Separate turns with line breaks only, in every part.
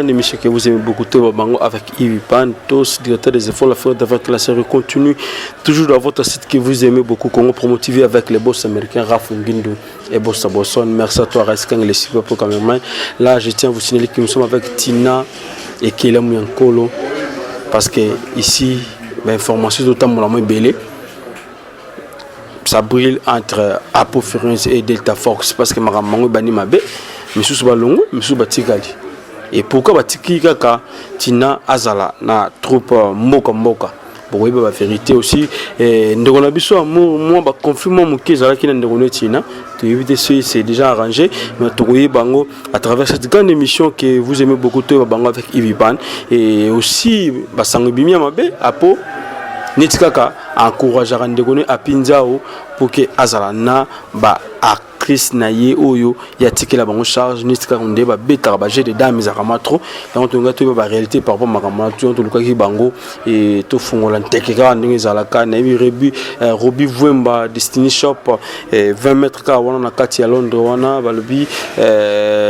Une émission que vous aimez beaucoup, avec Yves Pantos, directeur des efforts, la fin avec la série continue. Toujours dans votre site que vous aimez beaucoup, Congo Promotivé avec les boss américains Raf Nguindo et Bossa Bosson. Merci à toi, Raskang, les super pour cameraman. Là, je tiens à vous signaler que nous sommes avec Tina et Kéla Mouyankolo. Parce que ici, l'information d'autant mon amour belé. Ça brille entre Apophérence et Delta Fox parce que ma maman bani ma bé, mais sous balongo, mais sous batikali. Et pourquoi batiki kaka Tina Azala na troupe moka moka. Bon oui la vérité aussi et ndeko na biso moi ba confirmer mon kezala ki na ndeko na Tina. Tu éviter c'est déjà arrangé mais tu voyez bango à travers cette grande émission que vous aimez beaucoup toi bango avec Yves Pan et aussi ba sangobimi ma bé apo nitikaka encourager ndeko na apinzao pour que Azala na ba actrice na ye oyo ya tikela bango charge nitika onde ba beta ba jeu de dames za kamatro donc to ngato ba réalité par rapport à kamatro to luka ki bango et to fungola ntekeka ndenge zalaka na bi rebu Robi Vwemba Destiny Shop 20 mètres ka wana na kati ya Londres wana ba lobi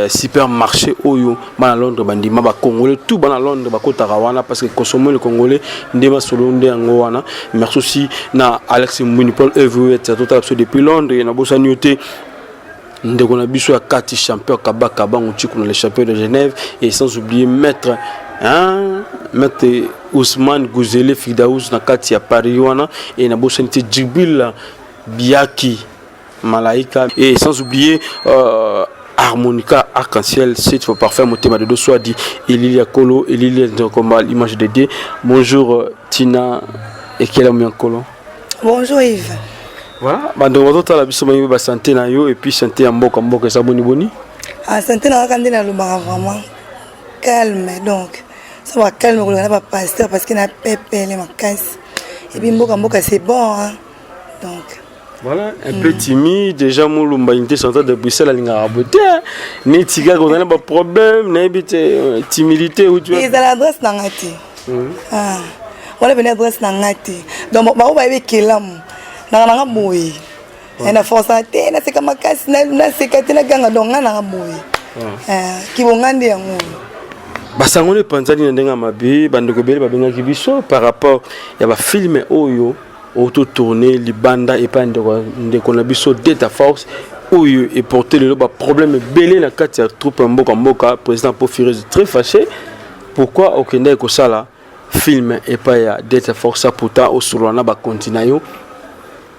supermarché oyo ba Londres bandima ba congolais tout ba na Londres ba kotaka wana parce que consommer le congolais ndema solo nde yango wana merci aussi na Alex Mbuni Paul everywhere total depuis Londres na bossa nyoté ndeko na biso ya kati champion kabaka bango tiko na les champions de Genève et sans oublier maître Ousmane Gouzele Fidaous na kati ya Paris wana et na bossa nyoté Djibril Biaki Malaika et sans oublier harmonica arc-en-ciel c'est pour parfait motema de deux soit dit Elilia Kolo Elilia combat l'image de Dieu. Bonjour Tina et Kéla Mouyankolo.
Bonjour Yves.
Voilà, bando watoto la biso ba santé na yo et puis santé ya mboka mboka ça boni boni.
Ah santé na kande na lubanga vraiment calme donc ça va calme ko na ba pasteur parce que na pepe les makasi et puis mboka mboka c'est bon hein. Donc
voilà, un peu timide déjà mon lumba unité centrale de Bruxelles à linga raboté ni tiga ko na ba problème na bité timidité ou tu vois.
Et à l'adresse na ngati. Ah. Wala ben adresse na ngati. Donc ba ba kelam na boy na force te na seka makasi na seka te na ganga donga na boy ki bongande yango
basango le panzani na ndenga mabe bandeko bele babenga ki biso par rapport ya ba film oyo auto tourner libanda et pas ndeko na biso Delta Force oyo et porter le problème belé na kati ya troupe mboka mboka président Pofirez très fâché pourquoi okenda ko sala film et pas ya Delta Force pourtant au surona ba continuer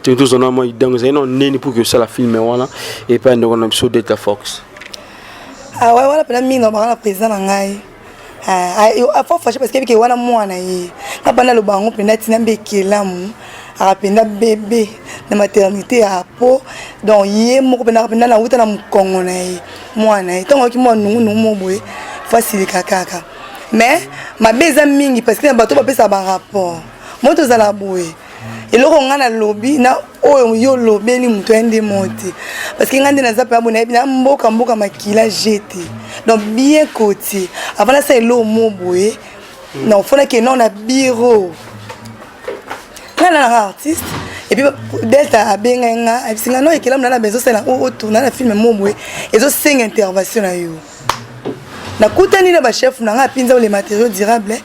tous on a moi donc c'est non neni pour que ça la filme voilà et pas de on a sur Delta Fox.
Ah ouais voilà pendant mino ba la président ngai ah faut fâcher parce que wana mwana yi na bana lo bango penda tina mbekelamu apenda bébé na maternité apo donc yé moko penda na uta na mkongo na yi mwana yi tongo ki mwana nungu mo boye facile kaka mais ma beza mingi parce que na bato ba pesa ba rapport moto za la boye et le on a lobby na oyo yo lobby ni mtu ende monte parce que ngande na zape abona na mboka mboka makila jeté donc bien côté avant ça lo moboé non faut que non na bureau na artiste et puis Delta abenga et singa no ekela na bezo sala o tourner na film moboé et zo 5 interventions na yo na kutani na ba chef na nga pinza les matériaux durables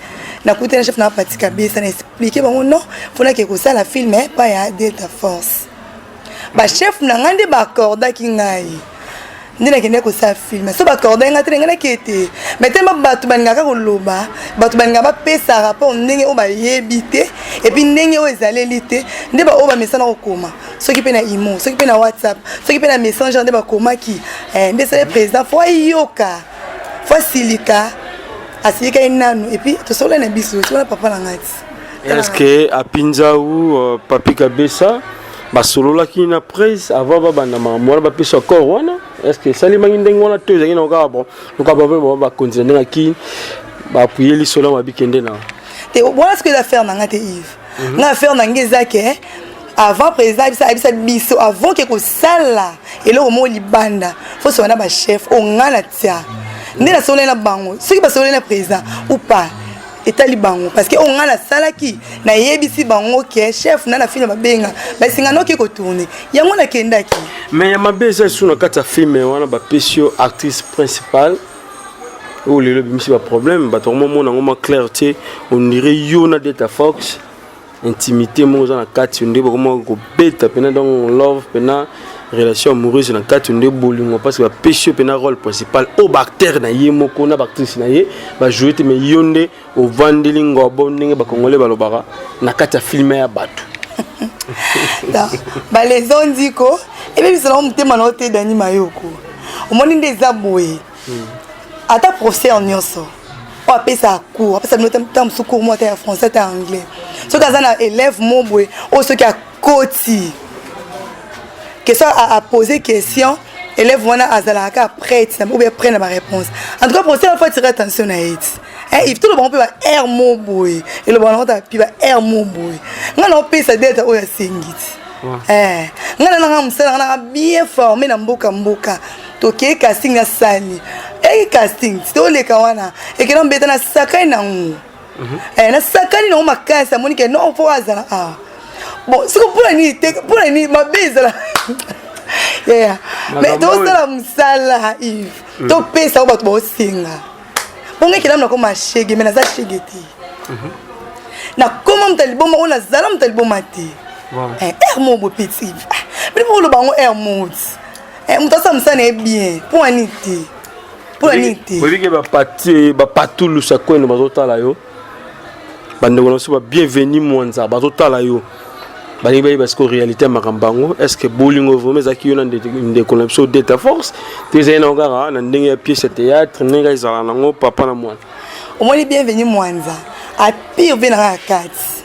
na kutana chef na patika be ça expliquer bango non fona ke ko sala film pas ya Delta Force ba chef na ngande ba accorda ki ngai ndina kende ko sa film so ba accorda nga trenga na kete mais tellement batu baningaka ko loba batu baninga ba pesa rapport ndenge o ba yebite et puis ndenge o ezalelite nde ba o ba message na ko koma soki pe na imo soki pe na WhatsApp soki pe na messenger nde ba koma ki nde c'est le président fo yoka facilita asika inano et puis to sola na biso to na papa na ngati
est-ce que a pinza ou papi kabesa ba solo la ki na presse avant ba bana mama ba pesa corps wana est-ce que salima ndenge wana to ezaki na ka bon ka ba continuer na ki ba appuyer li solo ba bikende na
te voilà ce que la faire na ngati Yves na faire na ngeza ke avant président abisa biso avant que ko sala et le moment libanda faut so na ba chef o ngala tia ni la solo na bango ce qui va solo na président ou pas etali bango parce que on a la sala qui na yebisi bango ke chef na film babenga ba singa no ke ko tourner yango na kenda ki
mais ya mabeza suna kata film wana ba pesio actrice principale oh les lobes c'est pas problème bah tout le monde on a clair tu on dirait Yona Delta Fox intimité moi dans la carte on dit comment go bête pena dans love pena relation amoureuse dans carte on dit bolingo parce que va pêcher pena rôle principal au bactère na yemo ko na bactrice na ye ba jouer te mais yonde au vandelingo bondinga ba congolais ba lobara na carte filmer ya bato
bah les on dit ko et puis c'est là on te manote dani mayoko au monde des aboué ata procès en nyonso on appelle ça cours après ça nous temps sous cours moi en français en anglais ce que ça élève mon boy ou ce qui a côté question à poser question élève wana azalaka prête ou bien prendre ma réponse en tout cas procès il faut tirer attention à it il tout le bon peut air mon boy et le bon on t'a puis air mon boy ngana on peut ça d'être au singit ngana nga msala nga bien formé na mboka toke casting na sani casting to le kawana e ke non beta na sakani na ngu na sakani na makasa moni ke non faut azala bon c'est pour ni ma bise yeah mais to sala msala if to pesa oba to singa bonge ke na ko mashege mais na za shegeti na comment mtaliboma ona zala mtaliboma te mon beau petit mais pour le bango mon mutasa msana bien pour anité oui
que ba patou lu sakwe no bazotala yo bande ko so ba bienvenue mwanza bazotala yo bani bayi parce que réalité makambango est-ce que bolingo vraiment zaki yo na de connexion Delta Force tes na ngara na ndenge ya pièce théâtre ndenge izala nango papa na mwana
au moins bienvenue mwanza a pire venara kati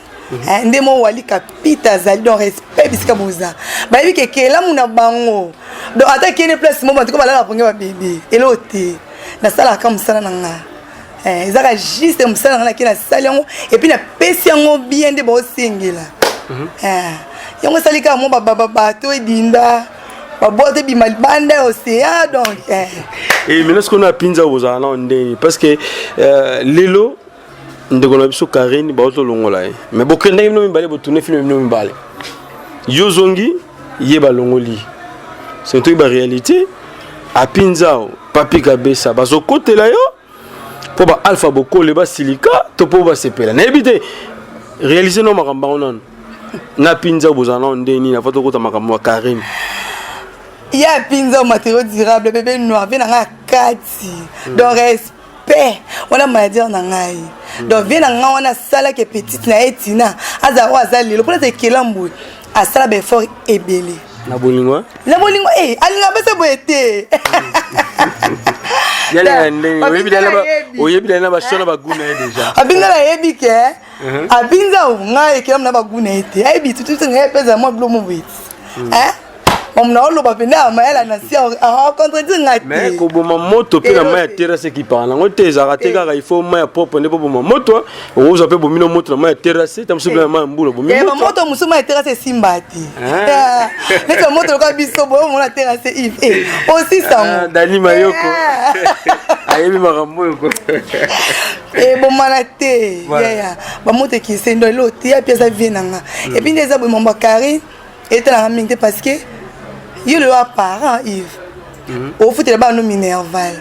ndemo wali kapita zali donc respect bisika boza bayebi ke kela muna bango donc attaquer une place moment ko balala ponge ba bébé elote na sala ka musala nanga ezaka juste musala nanga ki na sala yango et puis na pesi yango bien de bo singela yango salika mo ba to edinda ba bote bi malbanda océan donc
et maintenant ce qu'on a pinza boza na ndeni parce que lelo ndekona biso Karine ba otolongola mais bokenda no mbale botourner film no mbale yozongi yeba longoli c'est une réalité a pinzao papi kabesa bazokotela yo po ba alpha boko le ba silika to po ba sepela na ebite réaliser no makamba onan na pinzao bozana ndeni na foto kota makamba Karine
ya pinzao matériaux durable bébé noir vena nga kati donc respect on a maladie en ngai donc vient nga wana sala ke petite na etina aza azali le problème c'est que l'amboui a sala be fort ebele
na bolingo
alinga bese boete
yala ndenge oyebi na ba shona ba guna déjà
abinga la yebi ke abinza nga ekela na ba guna ete ayebi tutu nga pesa mo blomo wit on n'a pas besoin de la nation à contredire ngati
mais ko boma moto pe na maya terrasse qui parle ngo teza rateka il faut maya propre ne pas boma moto o za pe bomino moto na maya terrasse tam subla maya mbula bomino
moto musuma ya terrasse simbati ne ka moto ka biso bo mo na terrasse if aussi ça
Dani Mayoko ayebi makambo yoko
bomana te ya ba moto ki sendo loti ya pièce vienanga et puis des abou mon Karine était la minute parce que il le parent Yves au foot là-bas nous minerval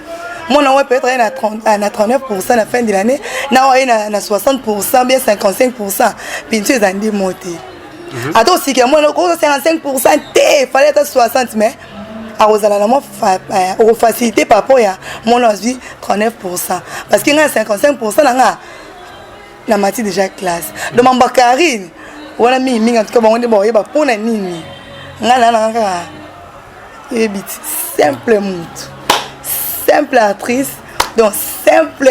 mon on peut être à 39% à la fin de l'année na 60% bien 55% puis tu es en démonté attends si que moi on 55% té fallait être 60 mais à Rosalana moi au facilité par rapport à mon vie 39% parce qu'il y a 55% na matière déjà classe de mon Karine on a mis en tout cas on est bon il va pour nini ngana simple actrice donc simple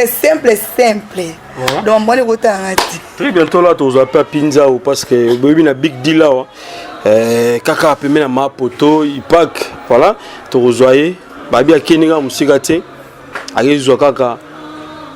donc bon côté
très bientôt là tu as pas pinza parce que baby na big deal là kaka pemé na ma poto il pack voilà tu rejoyer babi akeninga musikate akezo kaka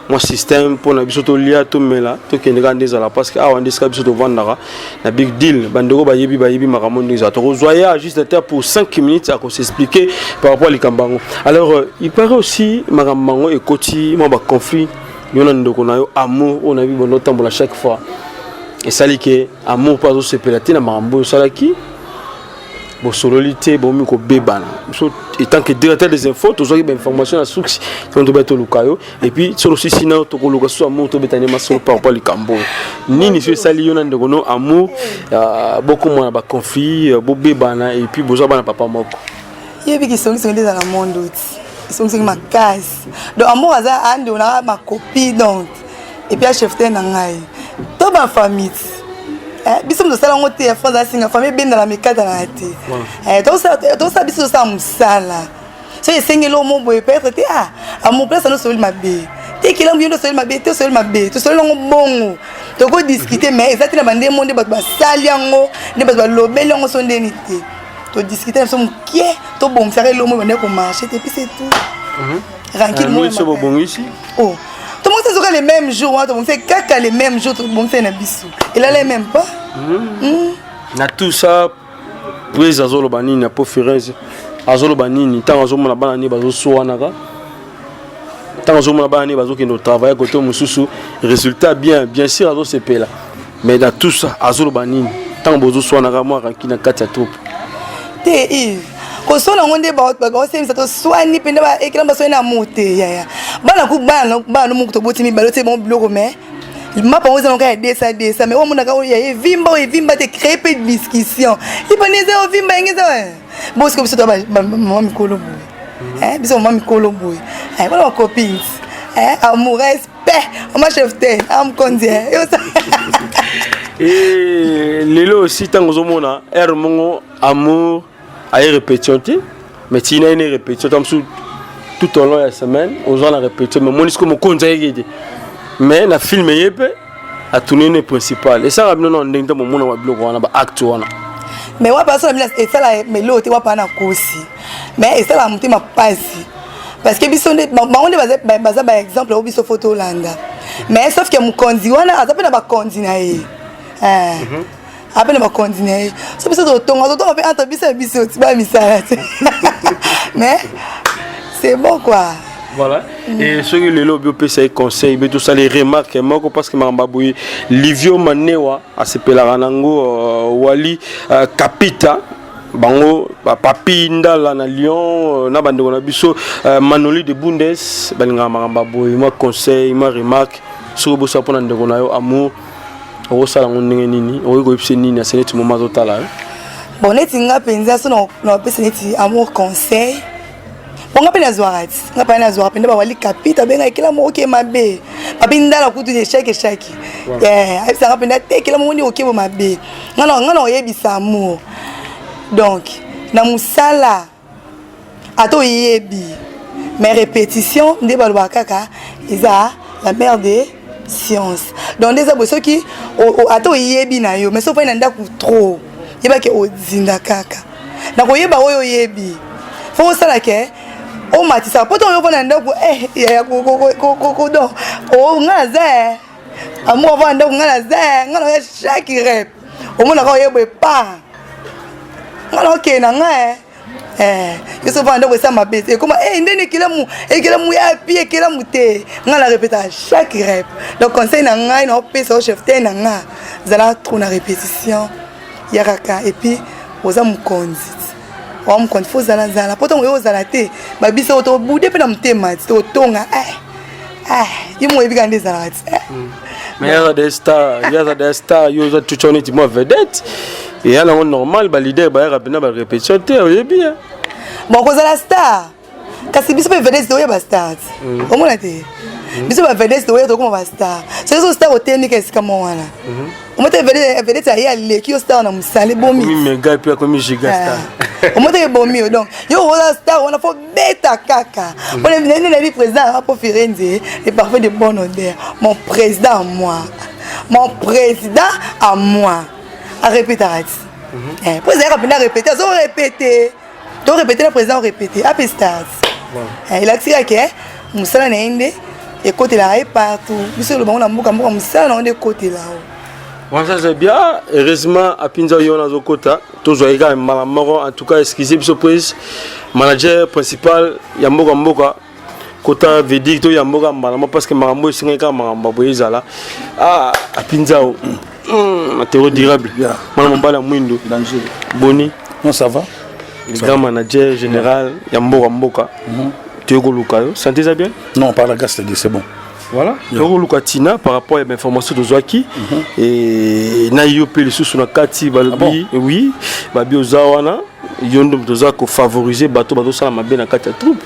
mon système pour na biso to lia to mela to kenega ndezala parce que awa ndesika biso to vandaka na big deal bandeko bayebi makamondi za to rejoyer juste la terre pour 5 minutes à s'expliquer par rapport à likambango alors il paraît aussi makamango et koti mo ba conflit yona ndoko na yo amour on a vu bon tambola chaque fois et ça li que amour pas se pelater na makambo salaki bon sololité bon miko bebana so étant que directeur des infos to zo information à source on doit être lukayo et puis sur aussi sinon to ko luka so amour to betane maso par rapport likambo nini so sali yona ndokono amour beaucoup moins ba conflit bo bebana et puis bozo bana papa moko
yebi ki songi songi dans le monde outi songi songi ma case donc amour aza ande on a ma copie donc et puis a chef na ngai to ba famille biso mzo sala ngote ya France asinga famille benda la mekata na te to sa biso sa musala so esengelo mo boye peut-être te amour place no soli mabe te kila mbindo soli mabe te soli mabe to soli ngo bongo to ko discuter mais exactement bande monde ba sali yango ne ba lobeli ngo so ndeni te to discuter so mkie to bon faire lo mo bande ko marcher et puis c'est tout tranquille mo
so bon ici
oh tout le monde sait les mêmes jours, tout le monde sait caca les mêmes jours, tout le monde sait na bisou. Il a les mêmes pas.
Na tout ça, prise azolo banini na pofirenze, azolo banini tant azolo na banani bazo soanaka. Tant azolo na banani bazo kendo travailler côté mususu, résultat bien sûr azolo se pela. Mais dans tout ça, azolo banini tant bozo soanaka moi rakina katia trop.
Te Yves. Ko so na ngonde ba ko se misato swani pende ba ekela ba so na mote ya bana ku bana mu to botimi ba lote bon bloko mais ma pa oza nka desa mais o muna ka o ya vimba te créer peu de discussion iponeze o vimba ngeza bo ce que biso to ba mama mikolo boy biso mama mikolo boy bana copines amour respect ma chef te am kondia
et lelo aussi tango zo mona mongo amour à répétition, mais tu n'as une répétition tout au long de la semaine, aux gens la répétition, mais moi, je suis comme mais la film est à tourner le principal. Et ça, on a un blog, on a un acte.
Mais moi, personne et ça, mais l'autre, on pas na aussi. Mais ça, la montée m'a passé. Parce que on est basé par exemple, au biso photo Hollande. Mais sauf que mon conduit, on a appelé na conduit. Après on continuer ça peut être ton fait entre biso tu vas misala mais c'est bon quoi
voilà et ceux qui le lobby PC conseil mais tout ça les remarques moko parce que mamba boy Livio Manewa a se pela nango wali capita bango papi ndala na Lyon na bande na biso Manoli de Bundes balinga mamba boy moi conseil moi remarque sur bossa pona ndeko na yo amour au salon nini au groupe nini c'est net moment total
bon netinga penza so no pesa neti amour conseil bon ngapena zwarati ngapena zwara pende ba wali kapita benga kila mo okay mabe papi ndala kutu de chaque ça ngapena te kila mo ni okay mabe ngana oyebisa amour donc na musala ato yebi mais répétition nde balwa kaka isa la mère des science donc des abos qui ato yebi na yo mais so fa nda ku trop yeba ke ozinda kaka na ko yeba oyo yebi fo sala ke o matisa poto yo fa nda ku ya ko do o ngaza amour va nda ku ngaza ngalo ya chaque rep o mona ko yebo pa ngalo ke na nga ils sont vendus pour ça ma bête et comment ndene kila mu ya pied kila mu te ngala répéter à chaque rep donc conseil na ngai na pesa au chef te na nga zala trop na répétition yaraka et puis oza mu conduite o mu conduite faut zala pourtant yo zala te ba biso to bude pe na mutema to tonga imo ebiga ndeza la
mais il y a des stars yo tu choni ti moi vedette et là on normal ba leader ba rapidement ba répétition te bien
bon cause la star kasi biso pe vedette to ya ba star o mona te biso ba vedette to ya to comme ba star c'est so star o technique est comme wana o mona vedette ya le ki o star na musale bomi
mi mega puis comme giga star
o mona bomi donc yo o star on a faut beta kaka on est venu la vie président pour Firenze et parfait de bonne odeur mon président à moi à répéter président rapidement répéter so répéter to répéter le président répéter après stars il a tiré que musala na inde et côté là et partout biso le bango na mbuka musala na inde côté là
ça c'est bien heureusement à pinza yo na zokota to zo ega malamoro en tout cas excusez biso prise manager principal ya mboka kota vedik to ya mboka malamo parce que marambo singa ka maramba boyezala à pinza matériau durable mana mbala mwindo
danger
boni
Non, ça va.
Le grand manager général, Yamboka Mboka. Tu es Golukayo, sentez-ça bien?
Non, par la grâce de Dieu, c'est bon.
Voilà. Goluka Tina par rapport à l'information de Zoaki. Et Nayope le sous na kati balobi oui, babi ozawana. Yondo mtoza ko favoriser bato sala mabe na kati ya troupe.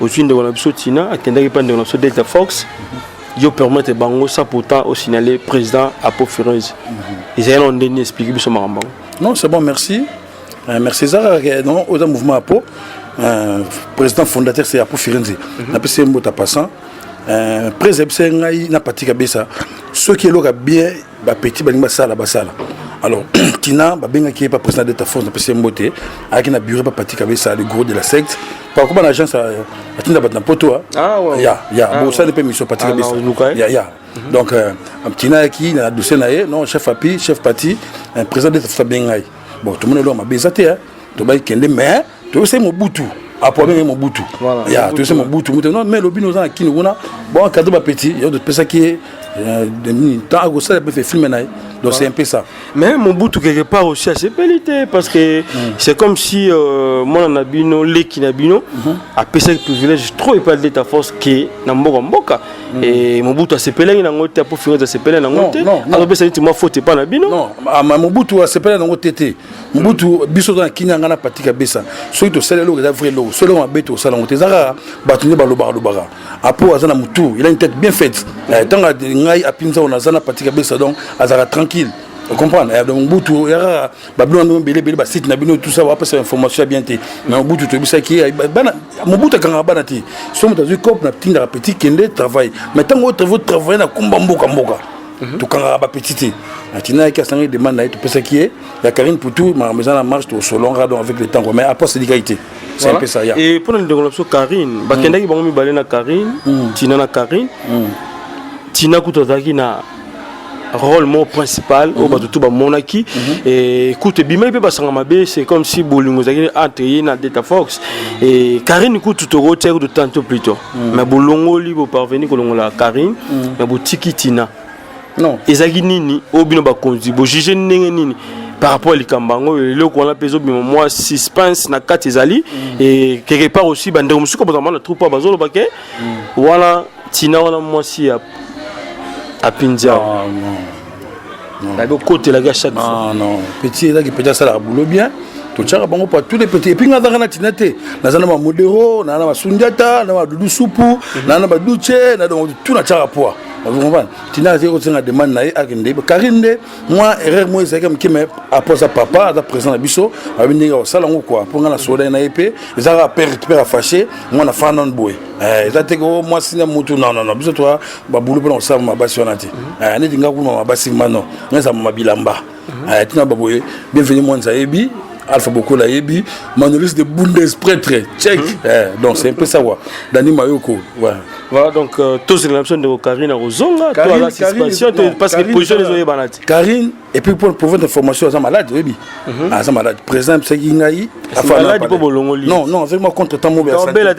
Aussi ndeko na biso Tina akendaki pa ndeko na biso Delta Fox. Yo permettre bango ça pourtant au signaler président Apo Firenze. Ils ont donné expliquer biso makambo.
Non, c'est bon, merci. Merci Zara non au mouvement Apo. Président fondateur c'est Apo Firenze. Na pese mbota passant. Président ngai na patika besa. Ceux qui loka bien ba petit balinga sala basala. Alors, Tina, Babenga qui est pas président de ta force, n'a pas mboté, avec un bureau pas parti avec ça, le gros de la secte. Par contre, l'agence a Tina batna poto. Ah ouais. Ya, bon ça n'est pas mission parti avec ça. Ya. Donc, Tina qui a dossier naé, non chef api, chef parti, un président de ta force Babenga. Bon, tout le monde est là, ma bezate hein. Tu vas kende mais tu sais mon Mobutu. Après même Mobutu. Ya, tu sais Mobutu. Non, mais le bino za qui nous a bon cadeau ba petit, il y a d'autres personnes qui est temps à ça peut faire filmer naé. Donc c'est un peu ça.
Mais mon bout quelque part aussi à ses pélités parce que c'est comme si moi nabino leki nabino a pesa privilège trop et pas de ta force qui na mboka et mon bout à ses pélingi na ngote pour finir de ses pélingi na ngote alors pesa dit moi faute pas nabino
non mon bout à ses pélingi na ngote tété mon bout biso dans kinya ngana patika besa so to sele lo ga vrai lo solo ma beto sala ngote zara batuni baloba apo azana mutu il a une tête bien faite tant ngai apinza on azana patika besa donc azara tranquille. Vous comprenez? Donc, Mbutu, Babylone, Bélé, site, Nabino, tout ça, on va passer l'information bien. Mais Mbutu, tu sais qui est. Mbutu, quand on a banati, sommes dans une cop, on a petit petit qui travaille. Mais tant que vous travaillez, on a Mboka. Tout quand on a petit. Tina qui a sangé demande, tu sais qui est. Il y a Karine Poutou, ma maison la marche, au solon, avec le temps. Mais après, c'est l'égalité. C'est un peu ça.
Et pour le développement, Karine, Bakenda qui va me balayer na Karine, Tina na Karine, Tina Koutozaki na. Rôle mon principal au bas de tout monaki et écoute bima pe basanga mabe c'est comme si bolingo zaki entré na Delta Fox et Karine écoute tout au retard de tantôt plutôt mais bolongo li bo parvenir kolongo la Karine mais bo Tina non ezaki nini obino ba konzi bo juger nini par rapport à likambango le ko na peso bima moi suspense na kati ezali et quelque part aussi bande musuko bozama na troupe bazolo bake voilà Tina wana moi si à Pindia. Non. Côté la chaque fois.
Non. Petit là qui peut dire ça la boulot bien. Tout ça bon pas tous les petits. Et puis on a tinate. Na ma modero, na ma sundiata, na ma dudu supu, na ma duche, na tout na chara poa. Vous comprenez? Tina zéro c'est la demande na akende. Karinde, moi erreur moi c'est comme qui me appose à papa, à présent na biso, a venir au salon quoi. Pour na soda na épée, les ara père fâché, moi na fa non boy. Ezate ko moi sina mutu non biso toi ba boulot pour ça ma basi onati. Ne dinga ko ma basi mano. Nza ma bilamba. Tina baboye, bienvenue moi nzaebi. Alpha beaucoup la yebi, Manolis de Bundes prêtre, check. Donc c'est un peu ça. Dani Mayoko.
Voilà donc tous les options de Karine Rozonga, toi la suspension parce que position les oreilles banati.
Karine et puis pour votre information à malade oui. À malade. Président c'est Ingaï.
Malade pour bolongoli.
Non, avec moi contre temps mauvais.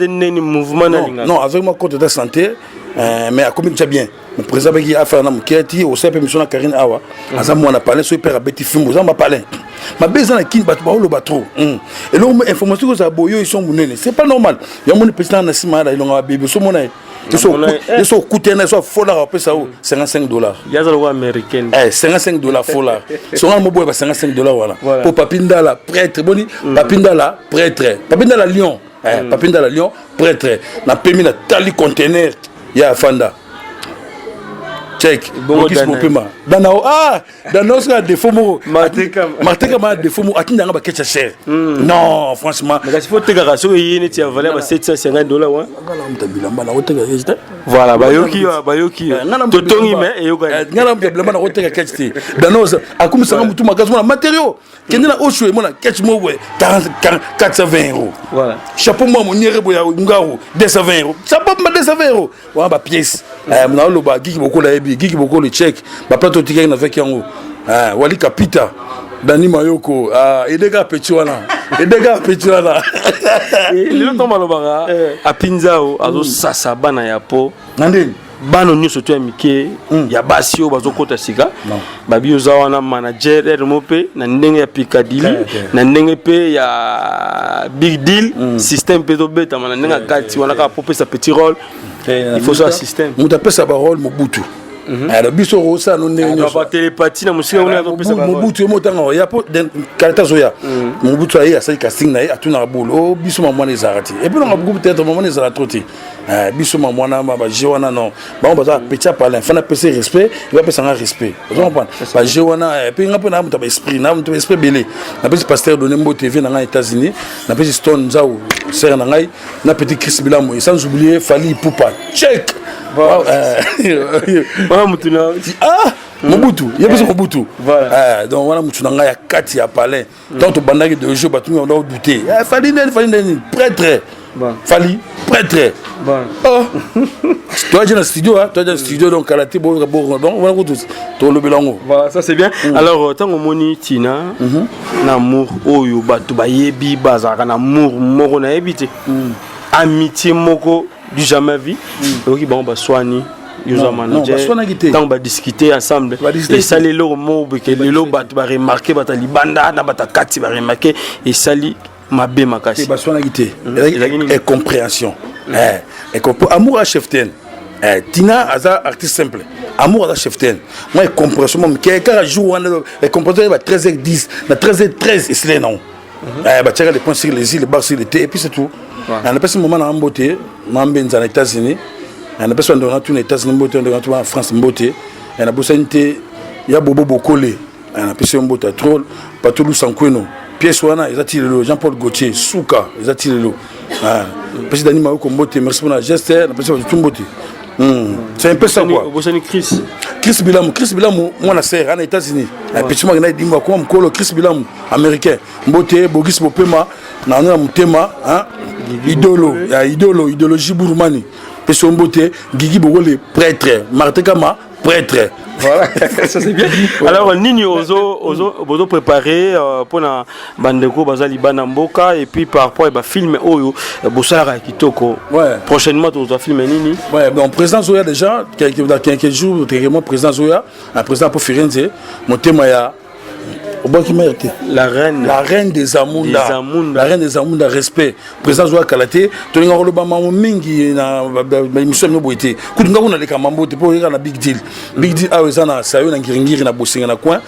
Mouvement
non, avec moi contre ta santé. Mais à combien tu bien. Le président qui a fait un homme qui a été au CP mission Karine Awa. À ça moi on a parlé sur père Betty Fimbo, ça m'a parlé. Ma besoin de kin battu le batro. Et là information que ça boyo ils sont monnaie. C'est pas normal. Il y a mon président Nassima là, ils ont bébé so monnaie. Ils sont coûtés ils sont faux là après ça $55.
Il y a des américains.
$55 faux là. Son mon boy $55 voilà. Pour Papinda là prêtre boni, Papinda là prêtre. Papinda là Lyon. Papinda là Lyon prêtre. Na permis na tali conteneur. Ya Fanda. Check. Bon paiement. Dans ça défaut mo. Marteka ma défaut mo atinda nga ba ketcha cher. Non, franchement.
Mais il faut te garantir il y a valeur $750 ouais. Voilà, bayoki. Totongi mais yoga.
Ngala bilamba na oteka ketchi. Dans ça akum sanga mutu magasin na matériaux. Kendela oshwe mo na ketch mo we 420 €. Voilà. Chapeau moi mon nyerebo ya ngaro €220. Chapeau ma €220. Wa ba pièce. Na lo ba giki boko la Gigi Boko le check, ma plateau tigre na avec yango. Wali Kapita, Dani Mayoko, et des gars petits wana. Et des gars petits wana.
Et le temps malobara, à Pinzao, azo sasa bana yapo.
Nandine.
bano nyonso to ya mike ya basi oyo bazokota sika babi oza wana manager RMOP na ndenge ya Piccadilly na ndenge pe ya Big Deal système pe tobeta na ndenge kati wana ka popesa petit rôle il faut ça système
muta pesa ba rôle Mobutu alors biso rosa no ndenge
ba télépathie na musika wana topesa ba
Mobutu motanga ya po kalata zoya Mobutu ayi asali casting na ye atuna bolo biso mamwana ezarati et puis on a beaucoup peut-être mamwana ezarati biso mamwana ba jewana non ba on baza petit parler fana pesa respect il va pesa un respect vous comprenez ba jewana et puis ngapo na muta ba esprit na muta esprit belé na pesa pasteur donné mbo TV na États-Unis na pesa Stone Zao ser na ngai na petit Chris Bilamo et sans oublier Fali Poupa check Mobutu, il y a besoin de Mobutu. Donc voilà, Mobutu n'a kati ya palais. Tant au bandage de jeu, bah tout le monde a douté. Fali prêtre. Fali prêtre. Oh. Toi j'ai un studio, toi j'ai un studio donc à la télé donc voilà tout le belango.
Voilà, ça c'est bien. Alors tant au moni Tina, l'amour oyo batu bayebi bazaka na amour moko na ebité. Amitié moko du jamais vu. Donc bon bah soigner. User manager, tant on va discuter ensemble. Et ça les lots mots que les lots va remarquer, va libanda, na va kati va remarquer et ça li ma bé ma casse.
Et soin et compréhension. Et amour à cheftain. Tina Aza artiste simple. Amour à cheftain. Moi compréhension moi quelqu'un joue et compréhension va 13h10, na 13h13 et c'est non. Bah tiens les points sur les îles, les bars sur les thé et puis c'est tout. On a passé un moment en beauté, m'ambiance aux États-Unis. On a besoin de rentrer aux États-Unis, on a rentrer en France, on a besoin de il y a Bobo Bokole, on a besoin de trop, Patolou Sankweno, pièce wana, ils attirent Jean-Paul Gauthier, Souka, ils attirent le. Parce que d'animaux comme beauté, merci pour la geste, on a besoin de tout beauté. C'est un peu ça quoi. Chris Bilamou, moi la sœur en États-Unis. Petit moi na dimba comme Kolo Chris Bilamou américain. Beauté, Boris Bopema, na na mutema, hein? Idéologie Bourmani. Person beauté, Guigui Bogole prêtre, Martin Kama prêtre.
Voilà, ça c'est bien. Alors Nini Ozo préparé pour la bandeko bazali bana mboka et puis par rapport à film oyo bosara kitoko. Prochainement tu vas filmer Nini.
Ouais, bon président Zoya déjà quelques jours très président Zoya, un président pour Firenze, mon thème ya la reine des Amunda. La reine des Amunda, respect. Président Zoua Kalate, tu as un peu mingi na mission no boité. Kudunga kuna leka mambo te pour na big deal. Big deal a ezana sayo na ngiringiri na bosinga na coin.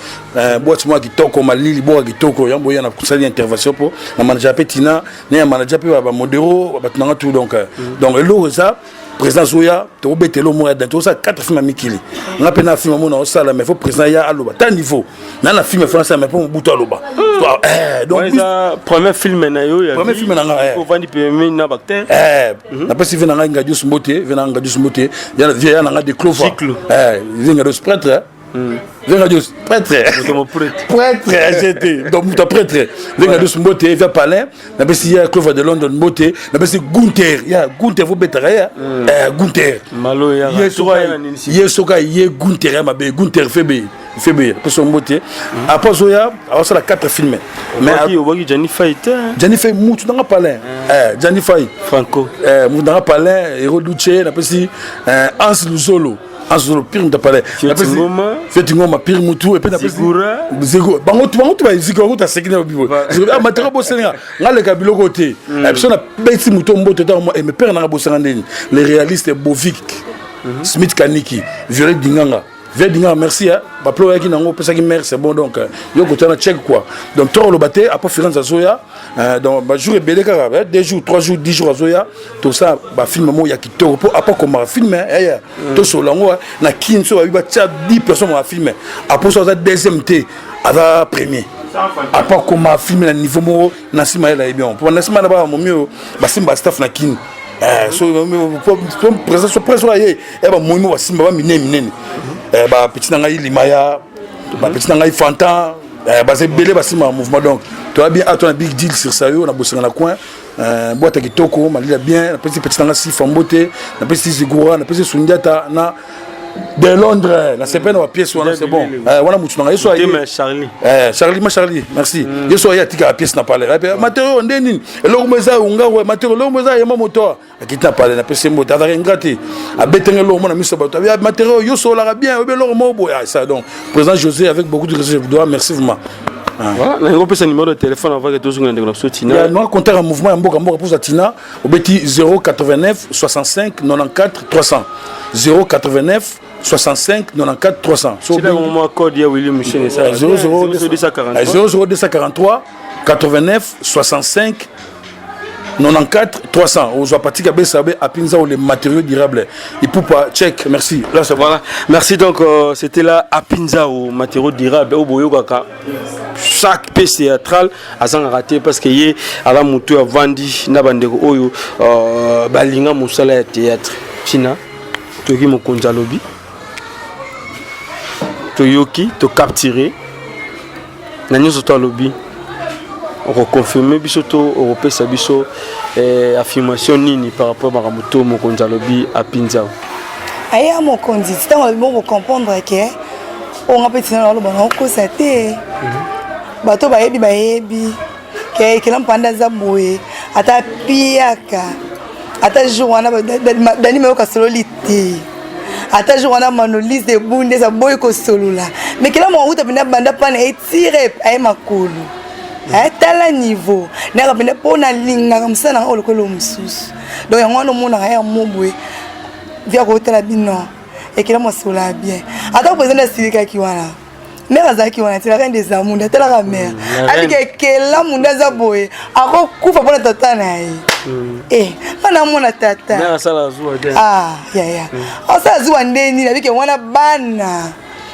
Boîte moi kitoko malili boa kitoko yambo yana kusali intervention pour na manager Petina, na manager pe ba modero ba tunanga tout donc elo ça président Zoya to betelo mo dans tout ça 4 films mikili. On a peine film mo na sala mais faut président ya aloba ta niveau. Na na film français mais pour buto aloba.
Donc premier film na yo ya.
Premier film na nga.
Ko vandi pe na bactère.
Na pas si vena nga ngadius mbote, vena ngadius mbote. Ya via na nga de clova. Zinga de prêtre. Venga Dios prêtre. Prêtre j'étais donc muta prêtre. Venga Dios mbote via palais. Na pas si ya clova de London mbote, na pas si Gunther. Ya Gunther vous betara ya. Gunther.
Malo ya.
Yesoka ye Gunther ya mabe Gunther febe. Person mbote. Après Zoya, alors ça la 4 films.
Mais qui Johnny Fighter.
Johnny Fight mutu dans palais. Johnny Fight.
Franco.
Mutu dans palais Héros Duce, na pas si Hans Luzolo. Azolo pire de palais. Fait ngoma pire mutu et puis Zego. Bango tu va Zego ta sekina bibo. Ah matero bosenga. Ngale kabilo côté. Puis on a beti mutu mbote ta et me père na bosenga ndeni. Les réalistes Bovik. Smith Kaniki, Violette Dinganga. Vedinga merci hein ba plo yaki nango pesa ki mère c'est bon donc yo ko tana check quoi donc toro lo baté après Firenze Zoya donc ba jour belé ka 2 jours 3 jours 10 jours à Zoya tout ça ba film mo ya kitoko po après comme film to solango na kinso ba ba 10 personnes à filmer après ça deuxième T avant premier après comme film na niveau mo na sima la bien pour na sima na ba mo mieux ba simba staff na kin so présence presque là et ba mo simba ba minene ba petit nanga limaya ba petit nanga fanta ba c'est belé ba sima mouvement donc tu as bien à ton big deal sur ça yo na bossanga na coin boîte kitoko malila bien petit nanga si fambote na petit zigura na petit sundiata na de Londres na c'est pas une pièce c'est bon voilà mutunanga yeso
ayi Charlie
Charlie merci yeso ayi tika pièce na parler matériau ndeni eloko meza unga we matériau eloko meza yema moto akita parler na pese moto avec ngati abetenge lo mona miso bato matériau yeso la bien obe lo mobo ça donc président José avec beaucoup de respect je vous dois merci vraiment.
Voilà, on peut numéro de téléphone avant que tout le monde ait Tina.
Il y a un compteur en mouvement pour Tina au petit 089 65 94 300 089 65 94 300.
C'est le moment code il y a William Michel
00243 89 65 94 300. On voit partir à Pinza ou les matériaux durables. Il peut pas check. Merci.
Là c'est voilà. Merci donc c'était là à Pinza ou matériaux durables au Boyokaka. Chaque pièce théâtrale a raté parce que y a la moto a vendu na bandeko oyo balinga musala ya théâtre. Tina toki mo konjalobi. Toyoki to capturer. Na nyoso to lobby. On reconfirme bisoto européen sabiso affirmation nini par rapport à moto mo konjalobi à Pinza.
Aya mo kondi, c'est on va comprendre que on a petit na lo bana ko saté. Bato bayebi ke lampanda za boye ata piaka ata joana dani me ka sololité ata joana manolise de bunde za boye ko solula mais que la mo uta bina banda pana etire ay makulu tala niveau na ka bina pona linga kamsana olokolo mususu donc yango mona ya mobwe via ko tala bino et que la mo sola bien ata président silika kiwana mère azaki wana tela reine des amours tela la mère avec que la munda za boye ako kufa pona tata na ye ana mona tata
mère sala zuwa de
ya asa zuwa ndeni avec wana bana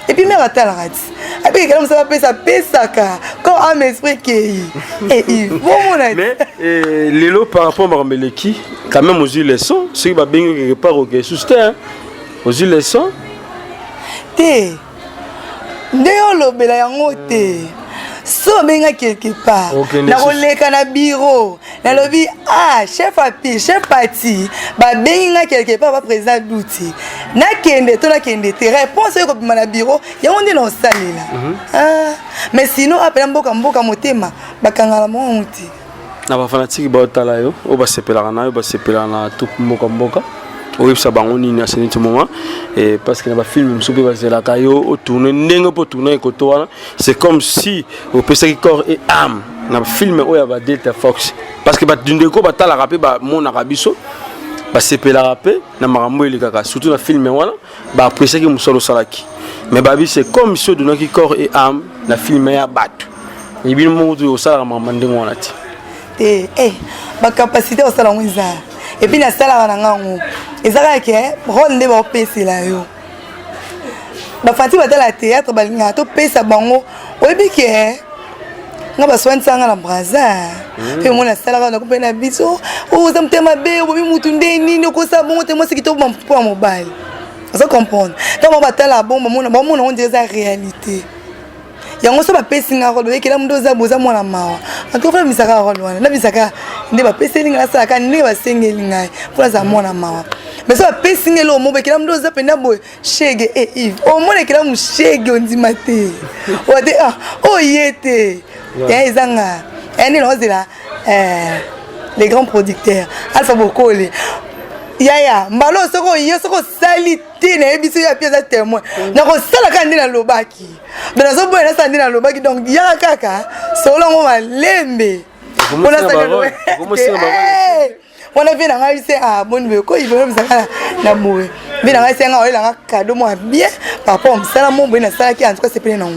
et puis mère atala rati avec que la msa pesa ka comme un esprit qui et bon mona
mais lelo par rapport à Meleki quand même aux les sons ce qui va bien quelque part au sustain aux les sons
té Ndeo lobela yango te so benga quelque part na koleka na bureau na lobi chef parti ba benga quelque part ba président douti na kende to na kende te réponse ko bima na bureau yango ndi na salela mais sinon apela mboka motema bakangala mo muti
na ba fanatique ba otala yo o ba sepela na yo ba sepela na tout mboka oui, ça va on est à ce moment et parce que dans le film je peux la caillou au tourner n'engue pour tourner c'est comme si au PC corps et âme dans le film où il y a Delta Fox parce que bah d'une déco bah t'as la rapé bah mon arabiso bah c'est la rapé na marambo il kaka surtout dans le film voilà bah après ça qui me sort salaki mais bah c'est comme si de notre corps et âme dans le film ya battu et bien mon au salaire mamande ngona ti
bah capacité au salon ça et puis na sala na ngango ezaka ke rôle nde ba pesa la yo ba fati ba la théâtre ba linga to pesa bango oyebi ke nga ba soin tsanga na braza pe mona sala na ko pena biso o za mtema be o bi mutu nde nini ko sa bongo te mo sikito ba mpo mobile ça comprendre quand ba tala bomba mona on dirait ça réalité yango so ba pesi nga rôle ke la mndo za boza mona mawa anto fa misaka rôle wana na misaka nde ba pesi linga sa ka nde ba sengeli ngai pour za mona mawa mais so ba pesi ngelo mo be ke la mndo za pena boy shege Yves o mona ke la mu shege ondima te o de o yete ya izanga eni no zela les grands producteurs Alpha Bokole yaya mbalo soko yesoko salite na ebiso ya pièce témoin na ko sala ka ndina lobaki bena so boye na sa ndina lobaki donc ya kaka solo ngo malembe ona sa on a vu na ngai c'est bonne be ko il veut bizaka na moe bina ngai c'est nga olela nga cadeau moi bien papa on sala mo boye na sala ki en tout cas c'est plein non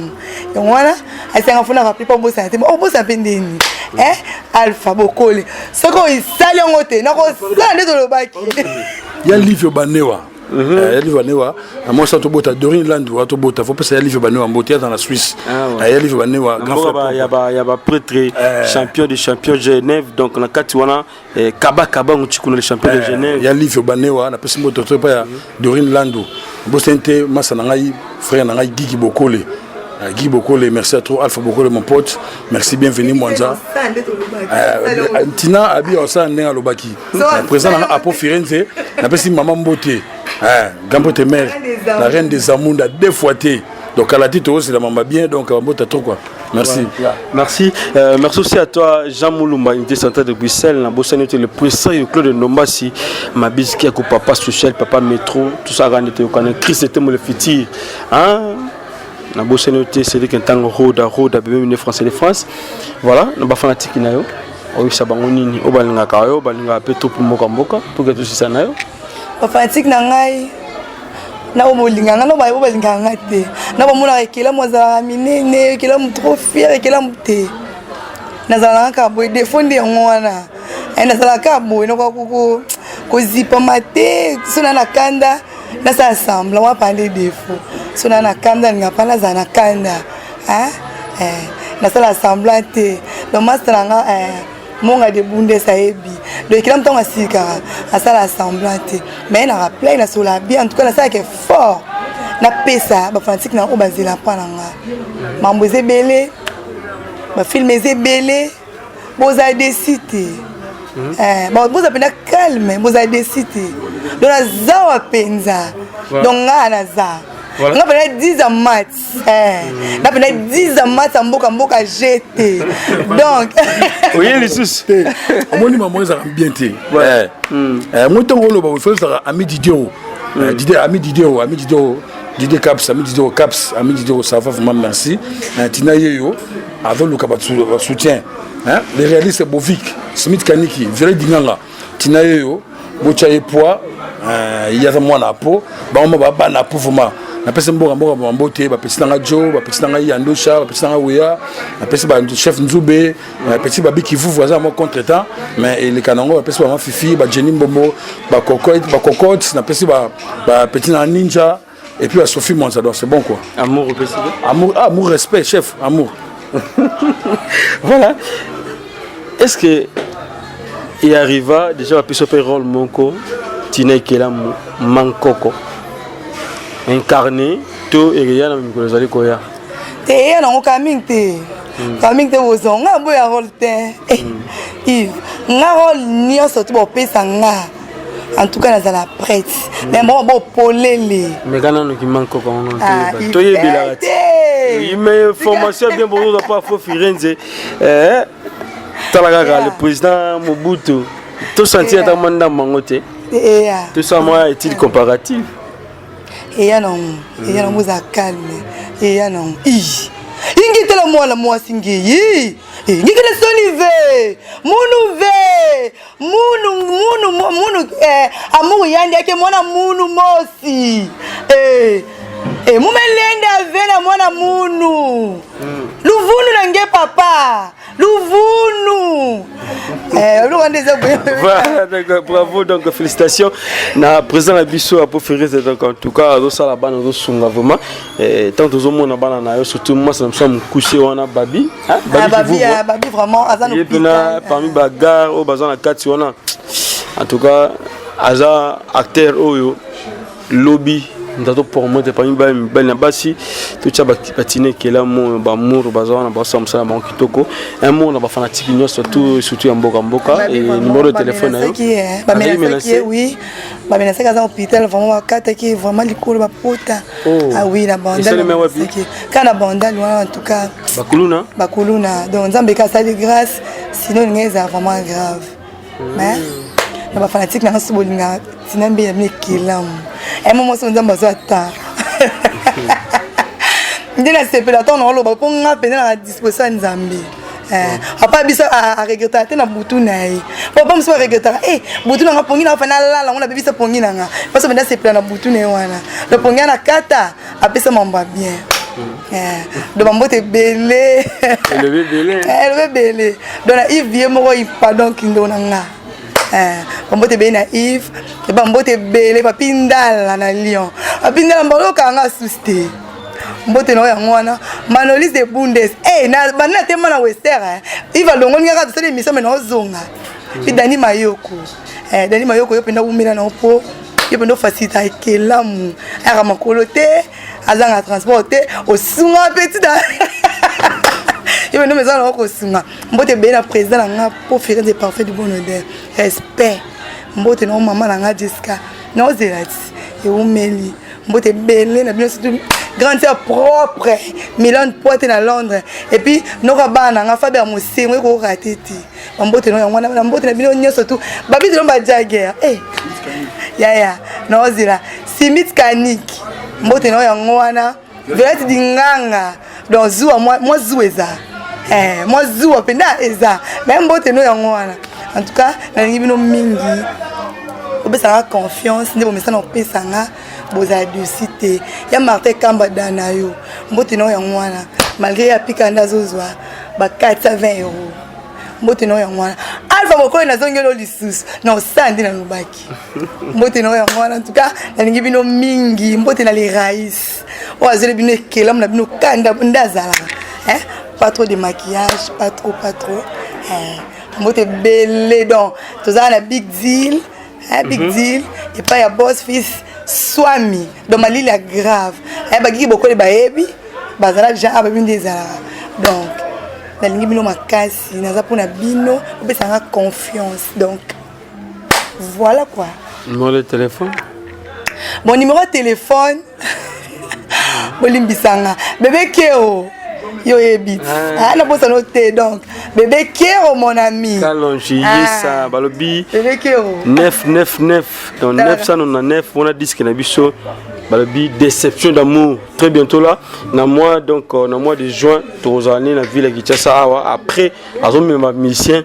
yongwana asenga funa ka pipa bo santé o bo sa pendeni Alpha Bokole soko isali ngote na ko sala ndeto lobaki
ya livre banewa ya livre banewa moi ça to bota Dorine Landou to bota faut passer ya livre banewa mbotia dans la Suisse ya livre banewa
grand frère ya ba prêtre champion de champion Genève donc na kati wana kaba ngutiko le champion de Genève
ya livre banewa na pesi mboto to pa ya Dorine Landou bosente masa na ngai frère na ngai Guy Bokole Guy Bokole, merci à toi, Alpha Bokole, mon pote. Merci, bienvenue, Mwanza. Tina Abi Osa Nenga Lobaki. Présent à Apo Firenze, n'a pas si maman Mbote. Gambo te mère, la reine des amours, deux fois té. Donc à la titre c'est la maman bien, donc Gambo t'as trop quoi. Merci.
Voilà. Merci. Merci aussi à toi, Jean Mouloumba, unité centrale de Bruxelles. La Bossane était le président et Claude Nombassi, ma bisque à papa social, papa métro, tout ça a été au Canon. Christ était mon le futur. Hein? La Bossane était c'est qu'un temps road, bébé français de France. Voilà, nous avons fanatique nayo. Oui, ça va on nini. Au balinga kayo, balinga peto pour mokamboka, pour que tout ça nayo.
Fanatique nangai. Na omolinga na ba obalinga ngate na ba mona ekela moza minene ekela trop fier ekela mute na zala ka boy défendre ngwana na zala ka boy no ko zipa mate sona na kanda na sa ensemble wa parler défaut sona na kanda nga pala za na kanda na sala semblante le master nga monga de bunde saebi donc il a temps assis car à ça la semblante mais na rappelé na sur la bien en tout cas ça qui est fort na pesa ba fanatique na obazela pa nga mamboze belé ba filmer belé boza décité bon boza pena calme boza décité donc na zawa penza donc nga na za nga pena 10 ans mat na pena 10 ans mat mboka jeté donc
oui les soucis omoni maman ça bien té moi tant on le faut ça ami Didio Didier Caps ami Didio ça va vraiment merci tina yeyo avec le kabatu soutien les réalistes Bovic Smith Kaniki Viré Dinganga tina yeyo bochaye poids il y a moi na po ba on ba na po vraiment na pesa mboka mbote ba pesa nga Jo ba pesa nga Yandosha ba pesa nga Weya na pesa ba chef Nzube ba pesa ba Biki vous voisin mon contretemps mais les kanango ba pesa ba Fifi ba Jenny Mbombo ba Cocotte na pesa ba petit na Ninja et puis ba Sophie Monzador c'est bon quoi
Amour au président
amour respect chef amour
voilà est-ce que il arriva déjà à pesa rôle monko tina kela mankoko incarné to ereya na mikolo zali koya
te ya na kaming te wozonga boya rôle te Yves nga rôle nyonso to bopesa nga en tout cas nazala prête mais bon polele
mais kana no ki manko ko on te to yebila ti mais formation bien bon pas faux Firenze talaga le président Mobutu to sentir ta manda mangote tout ça moi est-il comparatif
et ya non muza calme et ya non ingi tela mwana mwasi ngi ingi kele sonive munu amour yandi yake mwana munu mosi mumelenda vena mwana munu luvunu nange papa luvunu
voilà, bravo donc félicitations na président la biso pour faire donc en tout cas ça la bana do sunga vraiment tant aux hommes na bana na yo surtout moi ça me semble coucher wana babi
babi vraiment azana
hôpital parmi bagar au bazana kati wana en tout cas aza acteur oyo lobby ndato pour moi de parmi ba basi tout ça patiner que là mon ba mour bazana ba samsa ba kitoko un monde ba fanatique nous surtout en mboka et numéro de téléphone là
ba menacé oui ba menacé kaza hôpital vraiment kata qui vraiment likolo ba pota ah oui la bande kana bande en tout cas bakuluna donc nzambe ka sali grâce sinon ngeza vraiment grave mais ba fanatique na subolinga tinambe ya mekilam et moi je suis dans ndina sepela ton on loba pour nga pena la disposition nzambe apa bisa a regretter te na butu nayi papa mso regretter butu na pongi na fana la on a bisa pongi na nga parce que ndina sepela na butu na wana le pongi na kata apesa mamba bien de mambote belé le belé donc il vient mo il pardon kindo na nga bambote be naïf et bambote belé papindala na Lyon papindala mbaloka nga suste mbote no yango wana Manolis de Bundes na bana tema na Western il va longo ngaka de cette émission mais no zonga puis Dani Mayoko yo penda umela na opo yo penda faciliter ekelamu ara makolo te azanga transporter osunga petit il me dit que je suis président pour faire des parfaits du bon odeur. Respect. Je suis maman Jessica. Non, c'est et umeli mbote belé na bien surtout grande sœur propre Milan pote na Londres et puis noka bana nga Faber Mosengo ko rateti mbote no yango na mbote na bino nyoso tout babi de ba jagger ya no zira simit kanik mbote no yango wana veut dinganga dans zuwa moi zueza moi zuwa penda eza même mbote no yango wana en tout cas na ngi bino mingi obesanga confiance ndebo mesana opesanga boza docité ya Martin Kamba danayo mbote no yango wana malgré ya pikanda zozwa ba 420 €. Mbote no yango wana alpha boko na zongelo lisusu na osandi na lubaki mbote no yango wana en tout cas na ngi bino mingi mbote na les raïs o azele bino kelam na bino kanda ndazala pas trop de maquillage pas trop mbote belé donc tozala na big deal big deal et pas ya boss fils swami donc malili la grave bagiki boko le baebi bazala ja ba bindi ezala donc nalingi bino makasi naza pona bino obesanga confiance donc voilà quoi.
Numéro de téléphone?
Mon numéro de téléphone bolimbisanga bébé Keo yo ebit na bossa noté donc bébé Keo mon ami
Kalonji ça balobi
bébé Keo
999 donc 999 on a disque na biso balobi déception d'amour très bientôt là na mois donc na mois de juin tozali na ville ya Kinshasa awa après azomema musicien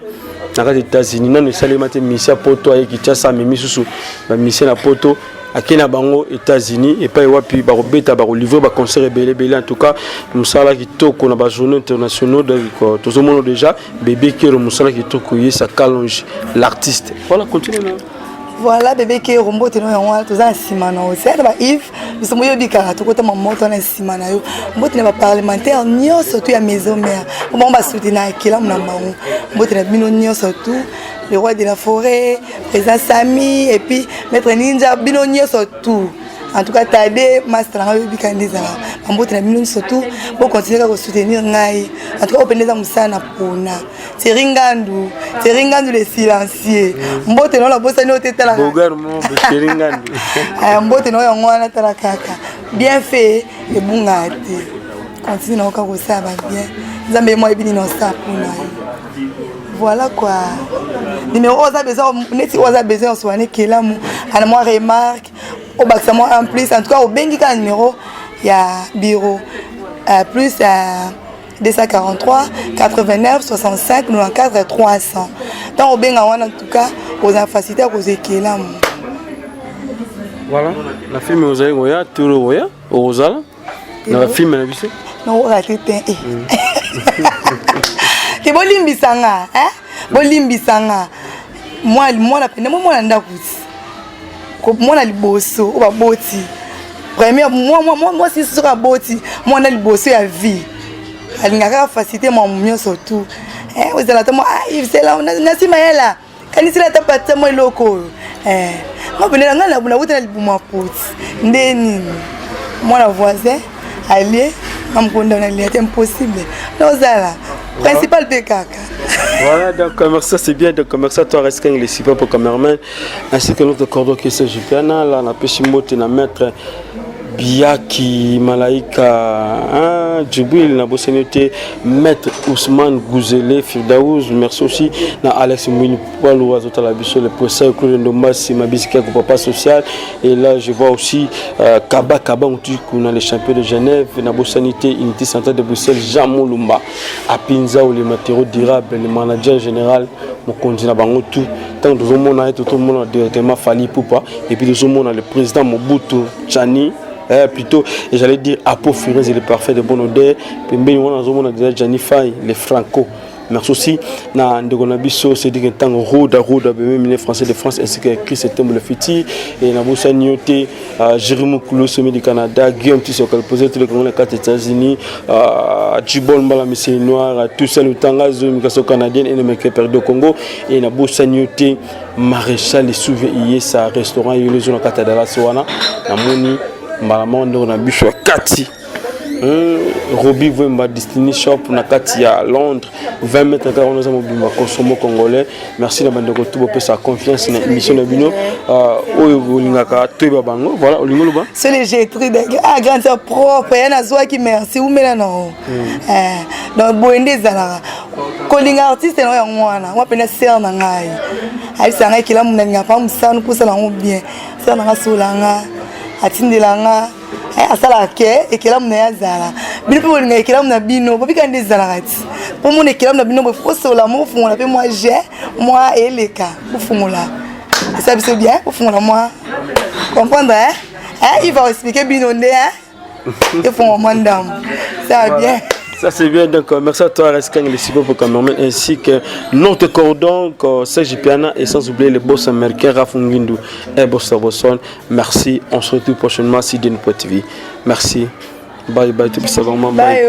na les États-Unis non seulement des musiciens poto à Kinshasa mais misusu ba musicien na poto akina bango États-Unis et pas wapi ba robeta ba livrer ba concert belé en tout cas musala kitoko na ba journée internationaux donc tout le monde déjà bébé Kero musala kitoko yesa Kalonji l'artiste voilà continue là.
Voilà bébé Kero mbote no yango toza simana aussi ba Yves biso moyo bikara to kota moto na simana yo mbote na ba parlementaire nyonso to ya maison mère bon ba soutenir kila mna bango mbote na bino nyonso tout le roi de la forêt président Sami et puis maître Ninja bino nyonso tout en tout cas Tade master na yo bikandeza mbote na bino nyonso tout pour continuer à soutenir ngai en tout cas opendeza musana pona Teringandu le silencieux mbote no la bossa no tetala
bogar mo Teringandu
mbote no yango wana tala kaka bien fait et bungate continue na ko ça va bien nzambe moi ebini no ça pona voilà quoi numéro oza besoin neti oza besoin soigner kelamu ana moi remarque au baksa moi en plus en tout cas au bengi ka numéro ya bureau plus 243 89 65 94 300 donc au benga wana en tout cas aux facilité à cause kelamu
voilà la film oza ngoya turo ngoya ozala na la film na biso
non raté te bolimbisanga bolimbisanga moi la pene moi ndakuti ko moi na liboso o ba boti premier moi si sera boti moi na liboso ya vie alingaka facilité moi mieux surtout vous allez attendre Yves c'est là na si mayela kanisi la tapata moi loko moi venez nga na wuta na libuma poti ndeni moi la voisin allié am condamné c'est impossible nozala principal pekaka.
Voilà, donc merci, c'est bien. Donc merci à toi, Reskin, les super pour cameraman, ainsi que notre cordon qui est ce Jupiana. Là, on a pêché moté, on a maître Biaki, Malaika, Djibril, on a bossé noté, maître Ousmane Gouzele, Firdaouz. Merci aussi à Alex Mouini, Poilou, Azota Labisso, le professeur Claude Ndomas, ma biscuit, papa social. Et là, je vois aussi Kaba, on a les champions de Genève, on a bossé unité centrale de Bruxelles, Jean Moulumba, Apinza, ou les matériaux durables, le manager général, mon candidat Bangotou. Tant que tout le monde a directement Fali Poupa, et puis tout le monde a le président Mobutu Tchani. Plutôt, et j'allais dire Apo Firenze, il est parfait de bonne odeur. Puis on a déjà Gianni Faye, les Franco. Merci aussi. Na Ndegonabiso, c'est dit que tant Roda, les Français de France, ainsi que Chris et Tom le Fiti, et Naboussa Nyoté, Jérémy Koulou, Sommet du Canada, Guillaume Tissot, qui a posé tous les Congolais 4 États-Unis, Djibol Mbala, Messie Noir, tout ça, le Tanga, Zoumikaso canadienne, et le mec qui a perdu au Congo, et Naboussa Nyoté, Maréchal, les souvenirs, ça, restaurant, il y a eu les zones à Katadala, Soana, Namoni, Malamon, on a bu sur Kati. Roby Wemba Destiny Shop na kati ya Londres 20 mètres carrés nous avons bimba consomo congolais merci na bande ko tubo pesa confiance na émission na bino oyo olingaka toyeba bango voilà olingolo ba
c'est les jetri de grande sœur propre yana zwa ki merci ou mena non donc boende zala kolinga artiste no ya mwana moi pena sœur na ngai ai sanga kila muna nga pa musanu kusala ngo bien sœur na solanga atindelanga asala ke ekela muna ya zala bino pe bolinga ekela muna bino bobika nde zala kati po mona ekela muna bino bofosola mo fungola pe moi j'ai moi eleka bofungola ça c'est bien bofungola moi comprendre il va expliquer bino nde il faut un mandam ça va bien.
Ça c'est bien, donc merci à toi Rescan et les Sibo pour cameraman ainsi que notre cordon Serge Piana et sans oublier les boss américains Rafungindu et Boss Bosson. Merci, on se retrouve prochainement sur DNPO TV. Merci. Bye bye tout ça vraiment.
Bye.